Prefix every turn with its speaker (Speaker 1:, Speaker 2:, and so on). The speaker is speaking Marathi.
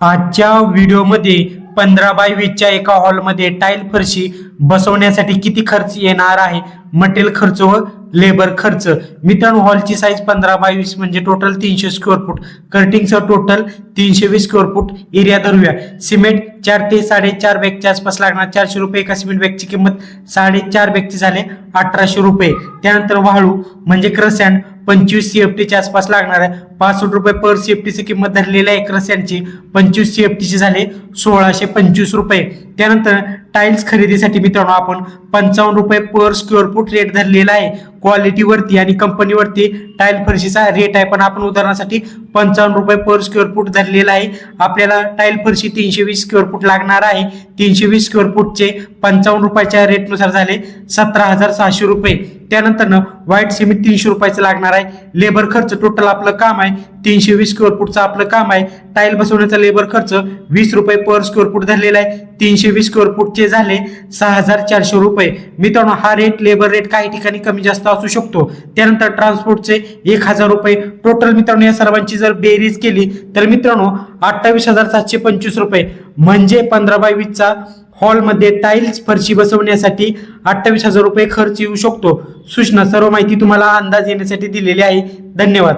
Speaker 1: आजच्या व्हिडिओमध्ये 15 बाय 20च्या एका हॉलमध्ये टाईल फरशी बसवण्यासाठी किती खर्च येणार आहे, मटेरियल खर्च व लेबर खर्च। मित्रांनो, हॉलची साईज 15 बाय 20 म्हणजे टोटल 300 स्क्वेअर फूट, कर्टिंगचा टोटल 320 स्क्वेअर फूट एरिया धरूया। सिमेंट 4 ते 4.5 बॅगच्या आसपास लागणार 400 रुपये। एका सिमेंट बॅगची किंमत 4.5 बॅगची झाले 1800 रुपये। त्यानंतर वाळू म्हणजे क्रसँड 25 CFTच्या आसपास लागणार आहे, 65 रुपये पर CFTची किंमत धरलेली आहे। क्रसँडची 25 CFTची झाले 1625 रुपये। त्यानंतर टाइल्स खरेदीसाठी मित्रांनो आपण 55 रुपये पर स्क्वेअर फूट रेट धरलेला आहे। क्वालिटीवरती आणि कंपनीवरती टाइल फरशीचा रेट आहे, पण आपण उदाहरणासाठी 55 रुपये पर स्क्वेअर फूट धरलेला आहे। आपल्याला टाइल फरशी 320 स्क्वेअर फूट लागणार आहे। 320 स्क्वेअर फूटचे 55 रुपयाच्या रेटनुसार झाले 17,600 रुपये। त्यानंतर व्हाईट सिमेंट 300 रुपयाचं लागणार आहे। लेबर खर्च टोटल आपलं काम आहे 320 स्क्वेअर फूटचं आपलं काम आहे। टाईल बसवण्याचा लेबर खर्च 20 रुपये पर स्क्वेअर फूट धरलेला आहे। 320 स्क्वेअर फूटचे झाले 6,400 रुपये। मित्रांनो, हा रेट लेबर रेट काही ठिकाणी कमी जास्त असू शकतो। त्यानंतर ट्रान्सपोर्टचे 1000 रुपये। टोटल मित्रांनो या सर्वांची जर बेरीज केली तर मित्रांनो 28,725 रुपये म्हणजे 15 बाय 20चा हॉलमध्ये टाइल्स फरशी बसवण्यासाठी 28,000 रुपये खर्च येऊ शकतो। सूचना सर्व माहिती तुम्हाला अंदाज येण्यासाठी दिलेली आहे। धन्यवाद।